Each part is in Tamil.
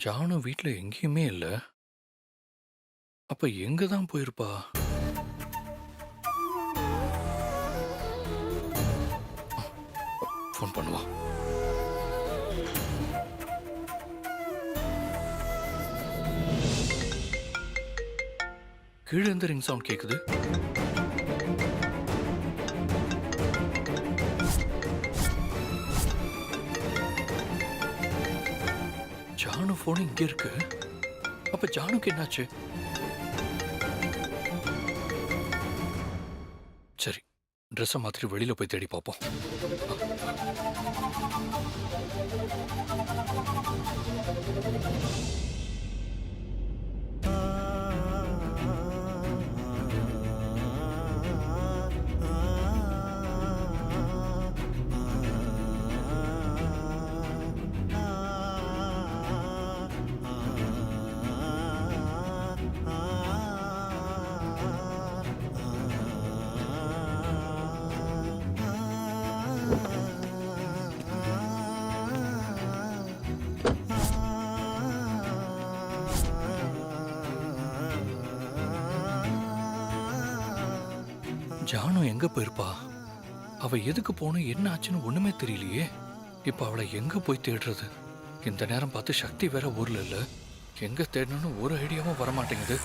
ஜானு வீட்ல எங்கேயுமே இல்ல. அப்ப எங்க தான் போயிருப்பா? ஃபோன் பண்ணுவா. கீழ இருந்து ரிங் சவுண்ட் கேக்குது. ஜானு ஃபோன் இங்க இருக்கு. அப்ப ஜானுக்கு என்னாச்சு? சரி, ட்ரெஸ்ஸை மாத்திட்டு வெளியில போய் தேடி பார்ப்போம். ஜானு எங்க போயிருப்பா? அவ எதுக்கு போகணும், என்ன ஆச்சுன்னு ஒண்ணுமே தெரியலையே. இப்ப அவளை எங்க போய் தேடுறது? இந்த நேரம் பார்த்து சக்தி வேற ஊர்ல இல்ல. எங்க தேடணும்னு ஒரு ஐடியாவும் வரமாட்டேங்குது.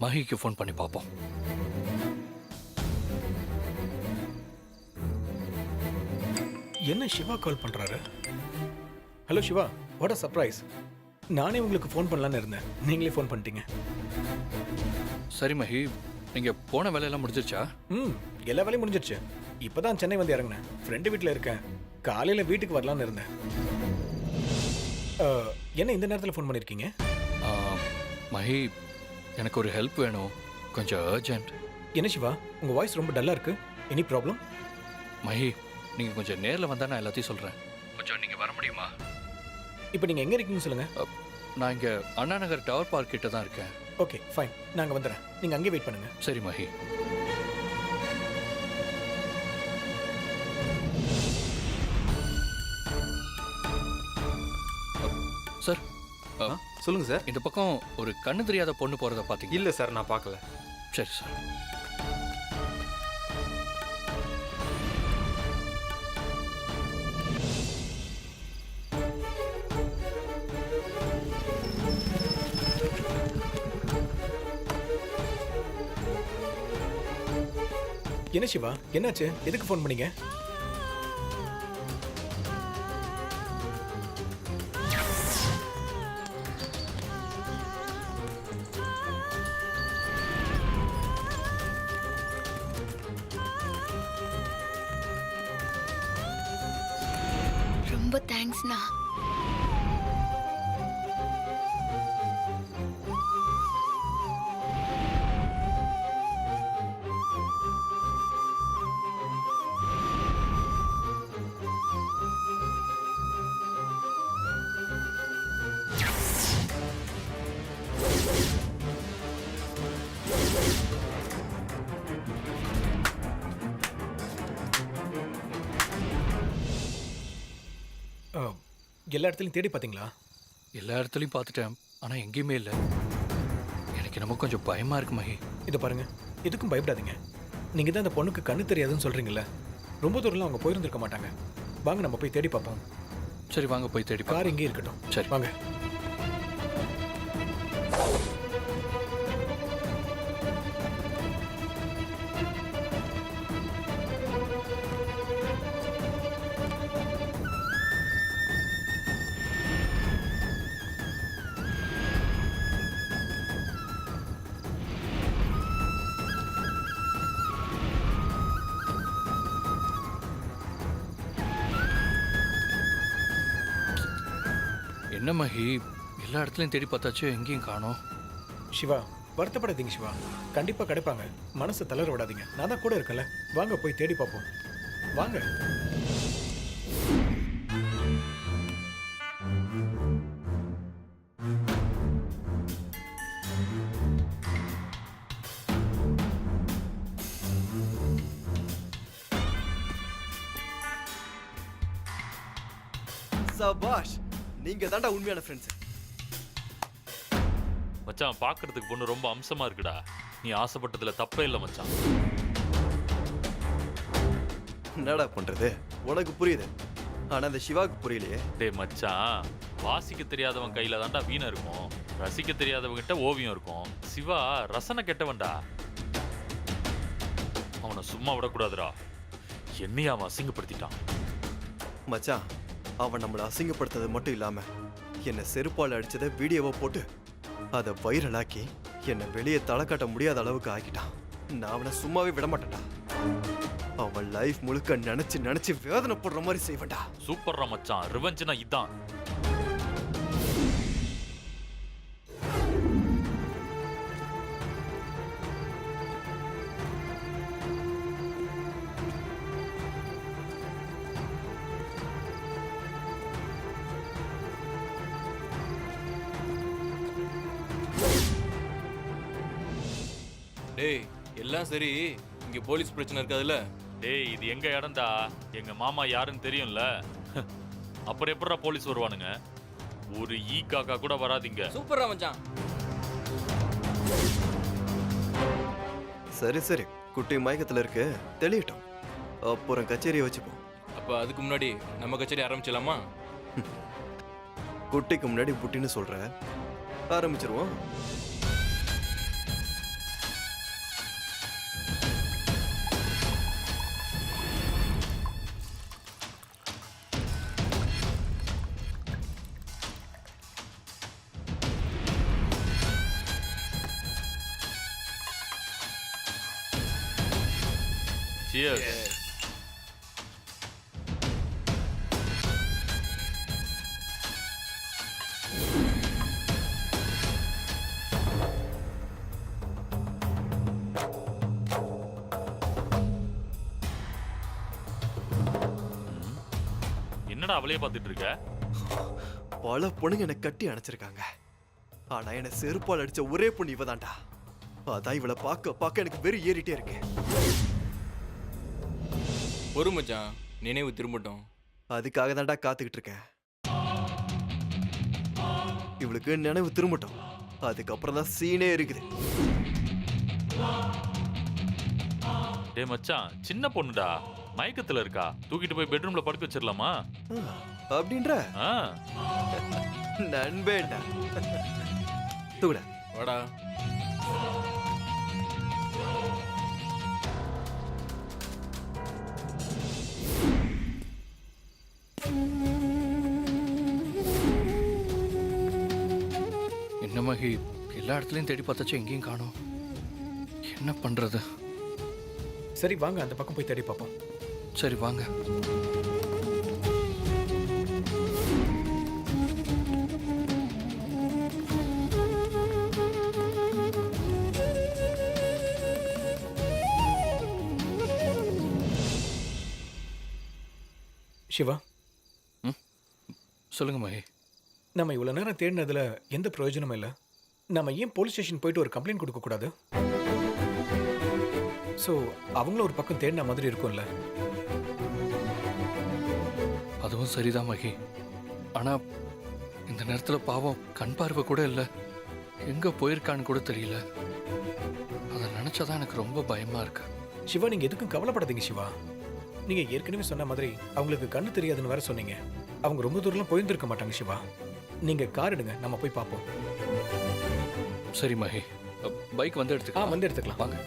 மஹிக்கு ஃபோன் பண்ணி பார்ப்போம். என்ன சிவா கால் பண்றாரு? Hello Shiva, what a surprise. நானே உங்களுக்கு ஃபோன் பண்ணலான்னு இருந்தேன், நீங்களே ஃபோன் பண்ணிட்டீங்க. சரி மஹி, நீங்க போன வேலையெல்லாம் முடிஞ்சிருச்சா? எல்லா வேலையும் முடிஞ்சிருச்சு. இப்பதான் சென்னை வந்து இறங்கினேன். ஃப்ரெண்டு வீட்டில் இருக்கேன். காலையில வீட்டுக்கு வரலான்னு இருந்தேன். என்ன இந்த நேரத்தில் ஃபோன் பண்ணியிருக்கீங்க? மஹி, எனக்கு ஒரு ஹெல்ப் வேணும், கொஞ்சம் அர்ஜென்ட். என்ன சிவா, உங்க வாய்ஸ் ரொம்ப டல்லா இருக்கு. Any problem? மஹி, நீங்க கொஞ்சம் நேர்ல வந்தா நான் எல்லாத்தையும் சொல்றேன். கொஞ்சம் நீங்க வர முடியுமா? இப்போ நீங்க எங்க இருக்கீங்கன்னு சொல்லுங்க. நான் இங்க அண்ணா நகர் டவர் பார்க் கிட்ட தான் இருக்கேன். ஓகே ஃபைன், நாங்க வந்துடுறேன். நீங்க அங்கே வெயிட் பண்ணுங்க. சரி மஹி. சார், சொல்லுங்க சார். இந்த பக்கம் ஒரு கண்ணு தெரியாத பொண்ணு போறத பாத்தீங்க? இல்ல சார், நான் பார்க்கல. சரி சார். என்ன சிவா, என்னாச்சு? எதுக்கு ஃபோன் பண்ணீங்க? ரொம்ப தேங்க்ஸ்ண்ணா. எல்லா இடத்துலையும் தேடி பார்த்தீங்களா? எல்லா இடத்துலையும் பார்த்துட்டேன், ஆனா எங்கேயுமே இல்லை. எனக்கு என்னமோ கொஞ்சம் பயமா இருக்கு மஹி. இதை பாருங்க, எதுக்கும் பயப்படாதீங்க. நீங்க தான் அந்த பொண்ணுக்கு கண்ணு தெரியாதுன்னு சொல்றீங்கல்ல, ரொம்ப தூரம்லாம் அவங்க போயிருந்திருக்க மாட்டாங்க. வாங்க நம்ம போய் தேடி பார்ப்போம். சரி வாங்க போய் தேடி கார் இங்கே இருக்கட்டும். சரி வாங்க. என்ன மஹி, எல்லா இடத்துலையும் தேடி பார்த்தாச்சு, எங்கேயும் காணோம். சிவா, வருத்தப்படாதீங்க சிவா, கண்டிப்பா கிடைப்பாங்க. மனசு தளர விடாதீங்க, நான் தான் கூட இருக்கல. வாங்க போய் தேடி பார்ப்போம். வாங்க. சபாஷ், நீங்க தான்டா உண்மையான ஃப்ரெண்ட்ஸ். மச்சான் பார்க்கிறதுக்கு பொண்ணு ரொம்ப அம்சமா இருக்குடா. நீ ஆசைப்பட்டதுல தப்பே இல்லை மச்சான். என்னடா பண்றது, உனக்கு புரியுது, ஆனா அந்த சிவாவுக்கு புரியலையே. டேய் மச்சான், வாசிக்க தெரியாதவன் கையில தான்டா வீணை இருக்கும், ரசிக்க தெரியாதவங்கிட்ட ஓவியம் இருக்கும். சிவா ரசனை கெட்டவன்டா. அவனை சும்மா விடக்கூடாதுடா. என்னைய அவன் அசிங்கப்படுத்திட்டான். மச்சான், அவன் நம்மளை அசிங்கப்படுத்தது மட்டும் இல்லாம என்னை செருப்பால் அடிச்சதை வீடியோவை போட்டு அதை வைரலாக்கி என்னை வெளியே தலை காட்ட முடியாத அளவுக்கு ஆக்கிட்டான். நான் அவனை சும்மாவே விட மாட்டேன்டா. அவன் லைஃப் முழுக்க நினைச்சு நினைச்சு வேதனைப்படுற மாதிரி செய்வேன்டா. சூப்பர்ரா மச்சான், ரிவெஞ்ச்னா இதான். டேய், எல்லாம் சரி, இங்க போலீஸ் பிரச்சனை இருக்காதுல்ல? டேய் இது எங்க இடம்டா, எங்க மாமா யாருன்னு தெரியும்ல. அப்புறம் எப்படிடா போலீஸ் வருவானுங்க? ஒரு ஈ காக்கா கூட வராதீங்க. சூப்பரா மச்சான். சரி சரி, குட்டி மயக்கத்துல இருக்கு, தெளியட்டும், அப்புறம் கச்சேரியை வச்சுப்போம். அப்ப அதுக்கு முன்னாடி நம்ம கச்சேரி ஆரம்பிச்சலாமா? குட்டிக்கு முன்னாடி புட்டின்னு சொல்ற, ஆரம்பிச்சிருவோம். Cheers. என்னடா அவளையே பார்த்துட்டு இருக்க? பல பொண்ணுங்க என்னை கட்டி அணைச்சிருக்காங்க, ஆனா என்னை செருப்பால் அடிச்ச ஒரே பொண்ணு இவதான்டா. அதான் இவளை பார்க்க பார்க்க எனக்கு வெறி ஏறிட்டே இருக்கு. ஒரு மச்சான், நினைவு திரும்பட்டும். அதுக்காக தான்டா காத்துக்கிட்டு இருக்கேன். இவளுக்கு நினைவு திரும்பட்டும், அதுக்கப்புறம் தான் சீனே இருக்குது. டேய் மச்சான், சின்ன பொண்ணுடா, மயக்கத்துல இருக்கா. தூக்கிட்டு போய் பெட்ரூம்ல படுக்க வச்சிடலாமா? அப்படின்ற ஆ, நண்பேண்டா. தூட வாடா. என்ன மகி, எல்லா இடத்துலையும் தேடி பார்த்தாச்சும் எங்கேயும் காணோம். என்ன பண்றது? சரி வாங்க, அந்த பக்கம் போய் தேடி பார்ப்போம். சரி வாங்க. சிவா, சொல்லுங்க மகி. நம்ம இவ்வளோ நேரம் தேடினதுல எந்த பிரயோஜனமும் இல்லை. நம்ம ஏன் போலீஸ் ஸ்டேஷன் போயிட்டு ஒரு கம்ப்ளைண்ட் கொடுக்கக்கூடாது? ஸோ அவங்களும் ஒரு பக்கம் தேடின மாதிரி இருக்கும்ல. அதுவும் சரிதான் மகி. ஆனா இந்த நேரத்துல பாவம் கண் பார்வை கூட இல்லை, எங்க போயிருக்கான்னு கூட தெரியல. அதை நினைச்சாதான் எனக்கு ரொம்ப பயமா இருக்கு. சிவா, நீங்க எதுக்கும் கவலைப்படாதீங்க சிவா. நீங்க ஏற்கனவே சொன்ன மாதிரி அவங்களுக்கு கண்ணு தெரியாதுன்னு வேற சொன்னீங்க. அவங்க ரொம்ப தூரம்லாம் போயிருந்திருக்க மாட்டாங்க சிவா. நீங்க கார் எடுங்க, நம்ம போய் பார்ப்போம். சரி மகி, பைக் வந்து எடுத்துக்கலாம். வந்து எடுத்துக்கலாம் வாங்க.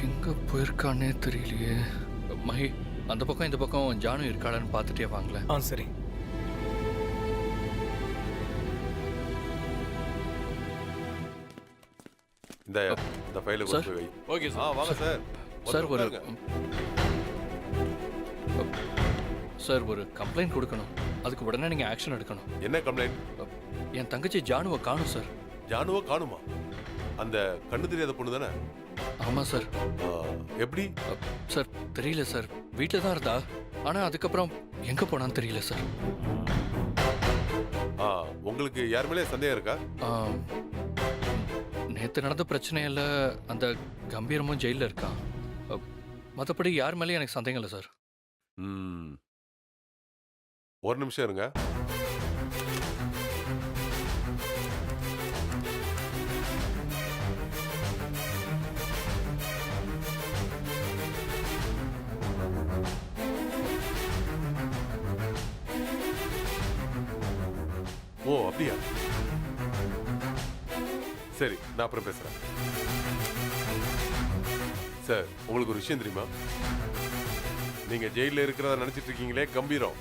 எங்க போயிருக்கானே தெரியலையே. மகி, அந்த பக்கம் இந்த பக்கம் ஜானு இருக்காளான்னு பார்த்துட்டே வாங்களேன். சரி. இந்த ஃபைலை சார். கொண்டு போய் வை. Okay sir. வாங்க சார். சார் ஒரு உட்காருங்க. சார் ஒரு கம்ப்ளைண்ட் கொடுக்கணும். அதுக்கு உடனே நீங்க ஆக்ஷன் எடுக்கணும். என்ன கம்ப்ளைண்ட்? என் தங்கச்சி ஜானுவை காணும் சார். ஜானுவை காணுமா? அந்த கண்ணு தெரியாத பொண்ணு தானே? ஆமா சார். எப்படி? சார் தெரியல சார், வீட்டில் தான் இருந்தா. ஆனா அதுக்கப்புறம் எங்க போனான்னு தெரியல சார். உங்களுக்கு யார் மேலே சந்தேகம் இருக்கா? நேத்து நடந்த பிரச்சனையில அந்த கம்பீரமும் ஜெயில இருக்கான். மற்றபடி யார் மேலேயும் எனக்கு சந்தேகம் இல்லை சார். ம். ஒரு நிமிஷம் இருங்க. ஓ அப்படியா? சரி, நான் அப்புறம் பேசுறேன். சார், உங்களுக்கு ஒரு விஷயம் தெரியுமா? நீங்க ஜெயில இருக்கிறத நினைச்சிட்டு இருக்கீங்களே கம்பீரம்,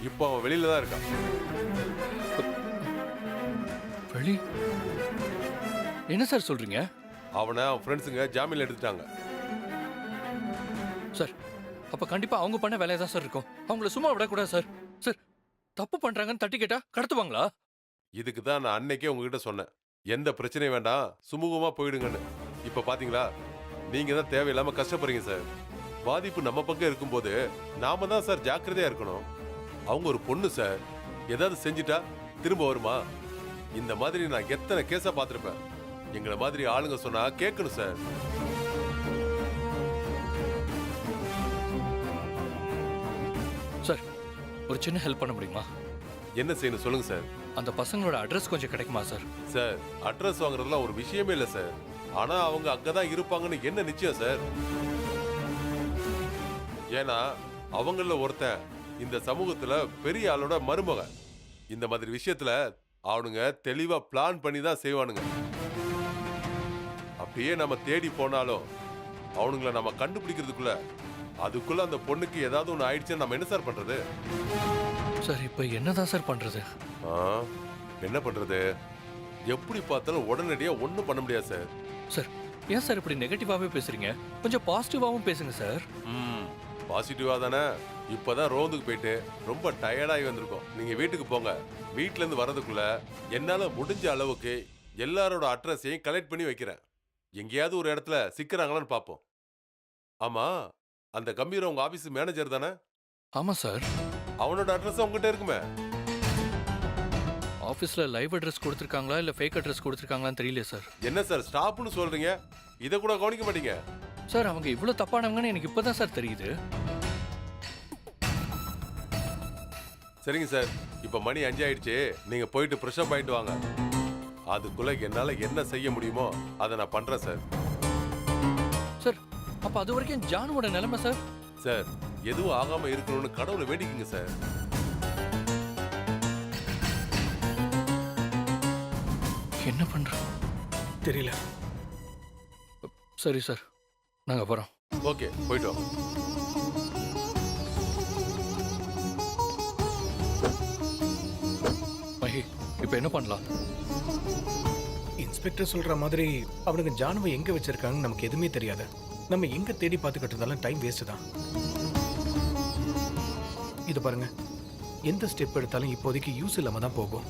இப்போ அவன் வெளியில தான் இருக்கான். வெளி என்ன சார் சொல்றீங்க? அவனை அவன் ஃப்ரெண்ட்ஸுங்க ஜாமீன்ல எடுத்துட்டாங்க. சார் அப்ப கண்டிப்பா அவங்க பண்ண வேலையா தான் சார் இருக்கும். அவங்கள சும்மா விடக்கூடாது சார். சார் தப்பு பண்றாங்கன்னு தட்டி கேட்டா கடத்துவாங்களா? இதுக்கு தான் நான் அன்னைக்கே உங்ககிட்ட சொன்னேன், எந்த பிரச்சனையும் வேண்டாம், சுமூகமா போயிடுங்கன்னு. இப்ப பாத்தீங்களா, நீங்க தான் தேவையில்லாம கஷ்டப்படுறீங்க சார். பாதிப்பு நம்ம பக்கம் இருக்கும்போது நாம தான் சார் ஜாக்கிரதையா இருக்கணும். அவங்க ஒரு பொண்ணு சார், ஏதாவது செஞ்சுட்டா திரும்ப வருமா? இந்த மாதிரி நான் எத்தனை கேஸா பார்த்திருப்பேன். எங்களை மாதிரி ஆளுங்க சொன்னா கேட்கணும் சார். சார் ஒரு சின்ன ஹெல்ப் பண்ண முடியுமா? என்ன செய்யணும் சொல்லுங்க சார். அந்த பசங்களோட அட்ரஸ் கொஞ்சம் கிடைக்குமா சார்? சார், அட்ரஸ் வாங்குறதுலாம் ஒரு விஷயமே இல்லை சார். ஆனா அவங்க அங்கதான் இருப்பாங்கன்னு என்ன நிச்சயம் சார்? ஏன்னா அவங்கள ஒருத்தன் இந்த சமூகத்துல பெரிய ஆளோட மருமகன். இந்த மாதிரி விஷயத்துல அவனுங்க தெளிவா பிளான் பண்ணி தான் செய்வானுங்க. அப்படியே நம்ம தேடி போனாலும் அவனுங்கள நம்ம கண்டுபிடிக்கிறதுக்குள்ள அதுக்குள்ள அந்த பொண்ணுக்கு ஏதாவது ஒண்ணு ஆயிடுச்சுன்னு நம்ம என்ன சார் பண்றது? சார் இப்ப என்னதான் சார் பண்றது? ஆ, என்ன பண்றது? எப்படி பார்த்தாலும் உடனடியா ஒண்ணும் பண்ண முடியாது சார். சார் ஏன் சார் இப்படி நெகட்டிவாவே பேசுறீங்க? கொஞ்சம் பாசிட்டிவாவும் பேசுங்க சார். பாசிட்டிவா தானே. இப்பதான் ரோந்துக்கு போயிட்டு ரொம்ப டயர்டாகி வந்திருக்கோம். நீங்க வீட்டுக்கு போங்க. வீட்ல இருந்து வர்றதுக்குள்ள என்னால முடிஞ்ச அளவுக்கு எல்லாரோட அட்ரஸையும் கலெக்ட் பண்ணி வைக்கிறேன். எங்கேயாவது ஒரு இடத்துல சிக்கிறாங்களான்னு பார்ப்போம். ஆமா, அந்த கம்பீரம் உங்க ஆபீஸ் மேனேஜர் தானே? ஆமா சார். அவனோட அட்ரஸ் உங்ககிட்ட இருக்குமே. ஆஃபீஸில் லைவ் அட்ரஸ் கொடுத்துருக்காங்களா இல்லை ஃபேக் அட்ரஸ் கொடுத்துருக்காங்களான்னு தெரியல சார். என்ன சார் ஸ்டாப்னு சொல்றீங்க? இதை கூட கவனிக்க மாட்டீங்க சார். அவங்க இவ்வளோ தப்பானவங்கன்னு எனக்கு இப்போ தான் சார் தெரியுது. சரிங்க சார், இப்போ மணி 5 ஆயிடுச்சு. நீங்க போயிட்டு ஃப்ரெஷ் அப் ஆயிட்டு வாங்க. அதுக்குள்ள என்னால என்ன செய்ய முடியுமோ அதை நான் பண்றேன் சார். சார் அப்போ அது வரைக்கும் ஜானுவோட நிலைமை சார்? சார், எதுவும் ஆகாம இருக்கணும்னு கடவுளை வேண்டிக்கங்க சார். என்ன பண்றோம் தெரியல. சரி சார், நாங்கள் போகிறோம். ஓகே, போயிட்டு வாங்க. மஹி இப்போ என்ன பண்ணலாம்? இன்ஸ்பெக்டர் சொல்ற மாதிரி அவனுக்கு ஜானுவை எங்க வச்சிருக்காங்கன்னு நமக்கு எதுவுமே தெரியாது. நம்ம எங்க தேடி பார்த்துக்கிட்டு இருந்தாலும் டைம் வேஸ்ட் தான். இது பாருங்க, எந்த ஸ்டெப் எடுத்தாலும் இப்போதைக்கு யூஸ் இல்லாம தான் போகும்.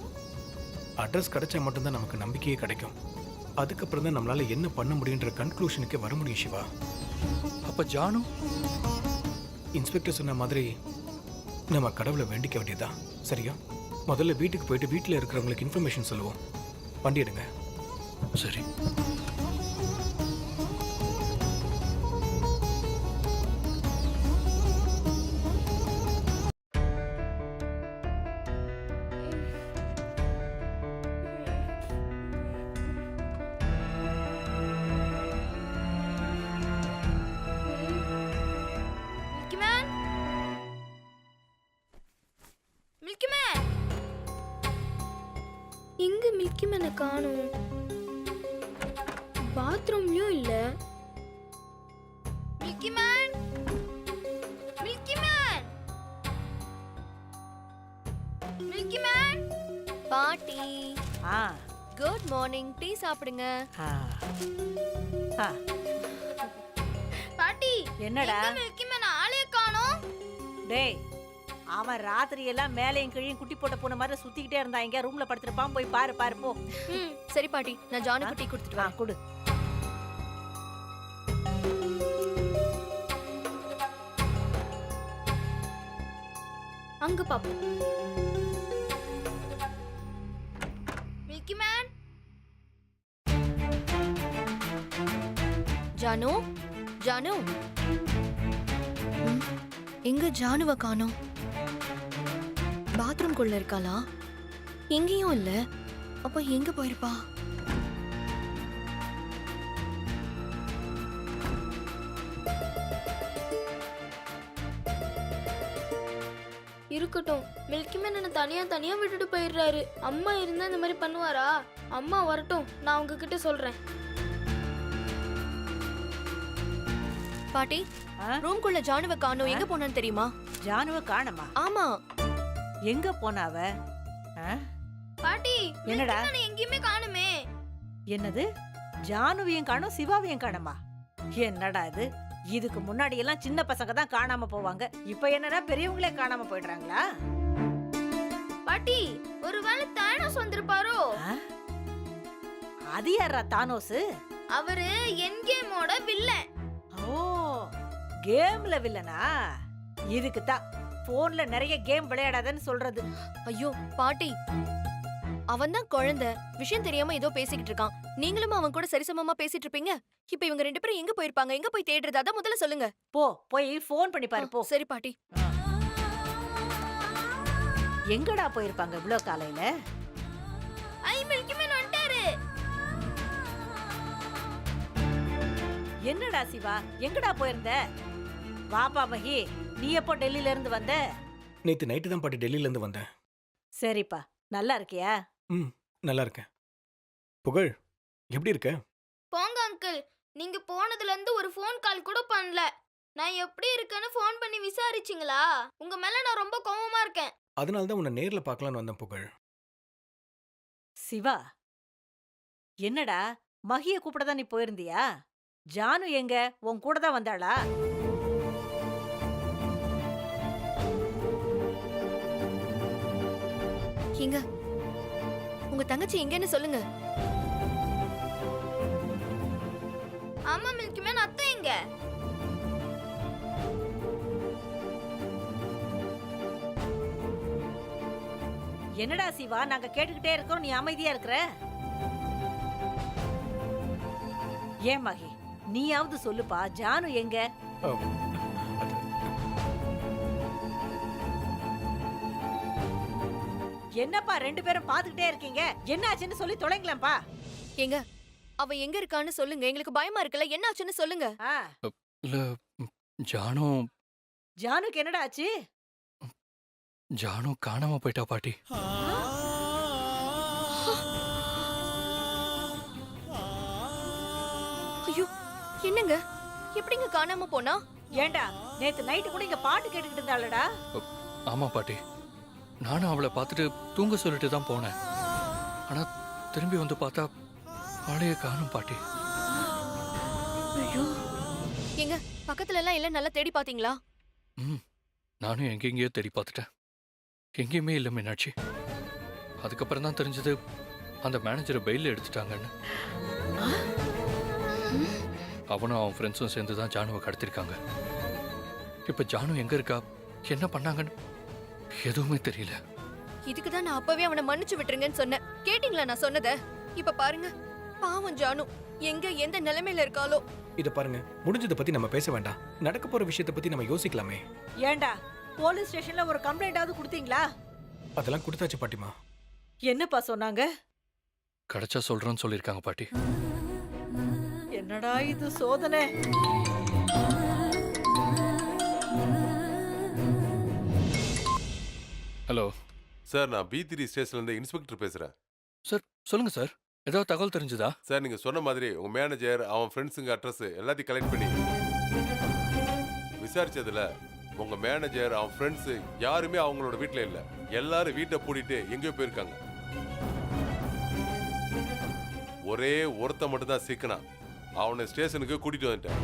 அட்ரஸ் கிடைச்சா மட்டும்தான் நமக்கு நம்பிக்கையே கிடைக்கும். அதுக்கப்புறம் தான் நம்மளால என்ன பண்ண முடியுன்ற கன்க்ளூஷனுக்கே வர முடியும் சிவா. அப்போ ஜானு இன்ஸ்பெக்டர் சொன்ன மாதிரி நம்ம கடவுளை வேண்டிக்க வேண்டியதுதான். சரியா? முதல்ல வீட்டுக்கு போயிட்டு வீட்டில் இருக்கிறவங்களுக்கு இன்ஃபர்மேஷன் சொல்லுவோம். வண்டி எடுங்க. சரி. எங்க மில்கி மேனை காணோம்? பாத்ரூம்லயும் இல்ல. Milky man, milky man, milky man. பாட்டி, குட் மார்னிங். டீ சாப்பிடுங்க. பாட்டி, என்னடா மில்கி மேன் ஆளைய காணோம்? டேய், அவன் ராத்திரி எல்லாம் மேலையும் கீழையும் குட்டி போட்ட போன மாதிரி சுத்திக்கிட்டே இருந்தான். இங்க ரூம்ல படுத்துருப்பான், போய் பாரு பாரு போ. சரி பாட்டி, நான் ஜானுக்கு டீ கொடுத்துட்டு வரேன். கொடு. அங்க பாப்போம். Milky man. ஜானு, ஜானு. எங்க ஜானுவ காணோம்? பாத்ரூம் குள்ள இருக்காளா? எங்கேயும் இல்ல. அப்ப எங்க போயிருப்பா? இருக்கட்டும். மில்கி மேன் என்ன தனியா விட்டுட்டு போயிடுறாரு. அம்மா இருந்தா இந்த மாதிரி பண்ணுவாரா? அம்மா வரட்டும், நான் உங்ககிட்ட சொல்றேன். பாட்டி, ரூம்குள்ள ஜானுவ காணோம். எங்க போனான்னு தெரியுமா? ஜானுவ காணமா? ஆமா. எங்க போனாவ? பாட்டி, என்னடா? மில்கி மேன் எங்கேயுமே காணுமே. என்னது? ஜானுவையும் காணோம், சிவாவையும் காணமா? என்னடா இது? இதுக்கு முன்னாடி எல்லாம் சின்ன பசங்க தான் காணாம போவாங்க. இப்ப என்னடா பெரியவங்களே காணாம போயிடுறாங்களா? பாட்டி, ஒருவேளை தானோஸ் வந்திருப்பாரோ? அது யாரா தானோஸ்? அவரு என் கேமோட வில்லன். ஓ, கேம்ல வில்லனா? இதுக்கு தான் போன்ல நிறைய கேம் விளையாடாதன்னு சொல்றது. ஐயோ பாட்டி, அவன் தான் குழந்தை. விஷயம் தெரியாம ஏதோ பேசிக்கிட்டு இருக்கான். நீங்களும் அவன் கூட சரிசமமா பேசிட்டு இருப்பீங்க. இப்ப இவங்க 2 பேரும் எங்க போயிருப்பாங்க? எங்க போய் தேடுறது? அதான் முதல்ல சொல்லுங்க. போய் ஃபோன் பண்ணி பாரு போ. சரி பாட்டி. எங்கடா போயிருப்பாங்க இவ்ளோ காலையில? ஐ, மில்கி மேன் வந்துட்டாரு. என்னடா சிவா, எங்கடா போயிருந்த? வாப்பா மகி, நீ எப்போ டெல்லியில இருந்து வந்த? நேத்து நைட்டு தான் பாட்டி டெல்லியில இருந்து வந்தேன். சரிப்பா, நல்லா இருக்கியா? நல்லா இருக்கேன். புகழ், எப்படி இருக்க? போங்க அங்கிள், நீங்க போனதுல இருந்து ஒரு ஃபோன் கால் கூட பண்ணல. நான் எப்படி இருக்கேன்னு ஃபோன் பண்ணி விசாரிச்சிங்களா? உங்க மேல நான் ரொம்ப கோவமா இருக்கேன். அதனால தான் உன்னை நேர்ல பார்க்கலான்னு வந்தேன் புகழ். சிவா, என்னடா மகிய கூப்பிட தான் நீ போயிருந்தியா? ஜானு எங்க? உன் கூட தான் வந்தாளா? எங்க உங்க தங்கச்சி எங்கன்னு சொல்லுங்க. ஆமா மில்கி மேன், அத்தை எங்க? என்னடா சிவா, நாங்க கேட்டுக்கிட்டே இருக்கோம், நீ அமைதியா இருக்கிற? ஏன் மகி, நீயாவது சொல்லுப்பா, ஜானு எங்க? அது- என்னப்பா 2 பேரும் பாத்துக்கிட்டே இருக்கீங்க? என்னாச்சுன்னு சொல்லி தொலைங்களேன்ப்பா. எங்க அவ எங்க இருக்கான்னு சொல்லுங்க. எங்களுக்கு பயமா இருக்குல்ல. என்ன ஆச்சுன்னு சொல்லுங்க. ஆ, இல்ல ஜானு ஜானுக்கு என்னடா ஆச்சு? ஜானு காணாம போயிட்டா பாட்டி. ஐயோ, என்னங்க எப்படிங்க காணாம போனா? ஏண்டா, நேத்து நைட்டு கூட இங்க பாட்டு கேட்டுக்கிட்டு இருந்தாளடா. ஆமா பாட்டி, நானும் அவளை பார்த்துட்டு தூங்க சொல்லிட்டு தான் போனேன். ஆனா திரும்பி வந்து பார்த்தா ஆளையே காணும் பாட்டி. ஐயோ, எங்க பக்கத்துல எல்லாம் எல்லாம் நல்லா தேடி பாத்தீங்களா? நானும் எங்கெங்கேயோ தேடி பார்த்துட்டேன். எங்கேயுமே இல்லை மீனாட்சி. அதுக்கப்புறம் தான் தெரிஞ்சது அந்த மேனேஜரை பெயில் எடுத்துட்டாங்கன்னு. அவனும் அவன் ஃப்ரெண்ட்ஸும் சேர்ந்து தான் ஜானுவை கடத்திருக்காங்க. இப்ப ஜானு எங்க இருக்கா, என்ன பண்ணாங்கன்னு எதுவுமே தெரியல. இதுக்கு தான் நான் அப்பவே அவனை மன்னிச்சு விட்டுருங்கன்னு சொன்னேன். கேட்டீங்களா நான் சொன்னத? இப்ப பாருங்க, பாவம் ஜானு எங்க எந்த நிலைமையில இருக்காளோ. இத பாருங்க, முடிஞ்சதை பத்தி நம்ம பேச வேண்டாம். நடக்க போற விஷயத்தை பத்தி நம்ம யோசிக்கலாமே. ஏண்டா, போலீஸ் ஸ்டேஷன்ல ஒரு கம்ப்ளைண்டாவது கொடுத்தீங்களா? அதெல்லாம் கொடுத்தாச்சு பாட்டிமா. என்னப்பா சொன்னாங்க? கிடைச்சா சொல்றேன்னு சொல்லியிருக்காங்க பாட்டி. என்னடா இது சோதனை? ஹலோ சார், நான் B3 ஸ்டேஷன்லேருந்து இன்ஸ்பெக்டர் பேசுகிறேன். சார், சொல்லுங்க சார். ஏதாவது தகவல் தெரிஞ்சுதா? சார், நீங்கள் சொன்ன மாதிரி உங்கள் மேனேஜர் அவன் ஃப்ரெண்ட்ஸுங்க அட்ரஸ் எல்லாத்தையும் கலெக்ட் பண்ணி விசாரிச்சதுல உங்கள் மேனேஜர் அவன் ஃப்ரெண்ட்ஸு யாருமே அவங்களோட வீட்டில் இல்லை. எல்லாரும் வீட்டை பூட்டிட்டு எங்கேயோ போயிருக்காங்க. ஒரே ஒருத்த மட்டும் தான் சிக்கனா. அவனை ஸ்டேஷனுக்கு கூட்டிட்டு வந்துட்டேன்.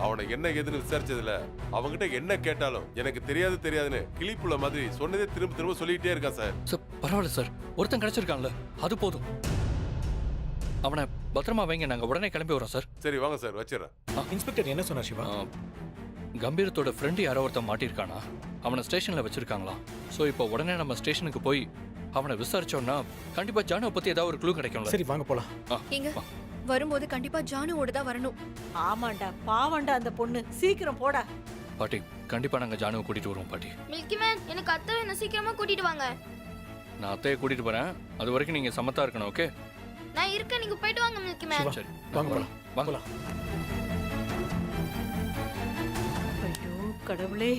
அவனை என்ன ஏதுன்னு விசாரிச்சதுல அவன்கிட்ட என்ன கேட்டாலும் எனக்கு தெரியாதுன்னு கிளிப்புள்ள மாதிரி சொன்னதே திரும்ப திரும்ப சொல்லிட்டே இருக்கான் சார். சார் பரவாயில்ல சார், ஒருத்தன் கிடைச்சிருக்கான்ல, அது போதும். அவனை பத்திரமா வைங்க, நாங்க உடனே கிளம்பி வரோம் சார். சரி வாங்க சார், வச்சிடறேன். இன்ஸ்பெக்டர் என்ன சொன்னார் சிவா? கம்பீரத்தோட ஃப்ரெண்டு யாரோ ஒருத்தன் மாட்டியிருக்கானா, அவனை ஸ்டேஷன்ல வச்சிருக்காங்களாம். ஸோ இப்போ உடனே நம்ம ஸ்டேஷனுக்கு போய் அவனை விசாரிச்சோம்னா கண்டிப்பா ஜானுவை பத்தி ஏதாவது ஒரு க்ளூ கிடைக்கும்ல. சரி வாங்க போலாம். ஏங்க வரும்போது கண்டிப்பா ஜானுவோட தான் வரணும். ஆமாண்டா, பாவண்டா அந்த பொண்ணு. சீக்கிரம் போடா. பாட்டி கண்டிப்பா நாங்க ஜானுவை கூட்டிட்டு வருவோம் பாட்டி. மில்கி மேன் எனக்கு அத்தை வேணும், சீக்கிரமா கூட்டிட்டு வாங்க. நான் அத்தையை கூட்டிட்டு போறேன், அது வரைக்கும் நீங்க சமத்தா இருக்கணும். ஓகே நான் இருக்கேன், நீங்க போயிட்டு வாங்க மில்கி மேன். சரி வாங்க போலாம். வாங்க. ஐயோ கடவுளே,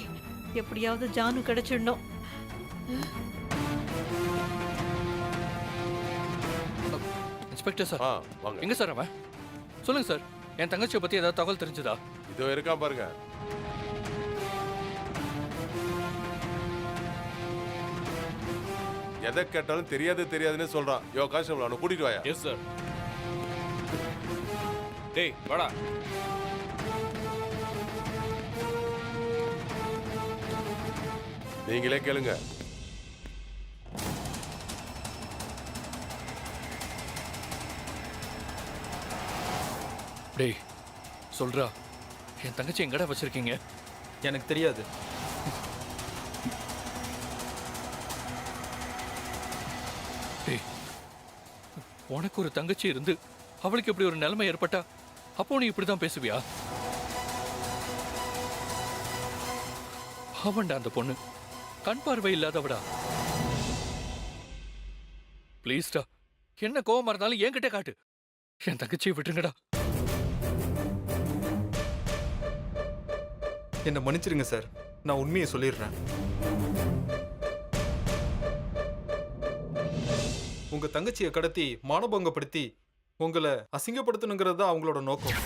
எப்படியாவது ஜானு கிடைச்சிடணும். இன்ஸ்பெக்டர் சார், வாங்க. எங்க சார் அவன்? சொல்லுங்க சார், என் தங்கச்சியை பத்தி ஏதாவது தகவல் தெரிஞ்சதா? இதோ இருக்கான் பாருங்க. எதை கேட்டாலும் தெரியாதுன்னு சொல்றான். யோ கான்ஸ்டபிள், அவனை கூட்டிட்டு வாயா. Yes sir. டேய் வாடா. நீங்களே கேளுங்க. டேய் சொல்றா, என் தங்கச்சி எங்கடா வச்சிருக்கீங்க? எனக்கு தெரியாது. டேய், உனக்கு ஒரு தங்கச்சி இருந்து அவளுக்கு இப்படி ஒரு நிலைமை ஏற்பட்டா அப்போ நீ இப்படிதான் பேசுவியா? அவன்டா அந்த பொண்ணு, கண் பார்வை இல்லாதவடா. ப்ளீஸ்டா, என்ன கோவமா இருந்தாலும் என்கிட்ட காட்டு. என் தங்கச்சியை விட்டுருங்கடா. என்னை மன்னிச்சிருங்க சார், நான் உண்மையை சொல்லிடுறேன். உங்க தங்கச்சியை கடத்தி மானபங்கப்படுத்தி உங்களை அசிங்கப்படுத்தணுங்கிறது தான் அவங்களோட நோக்கம்.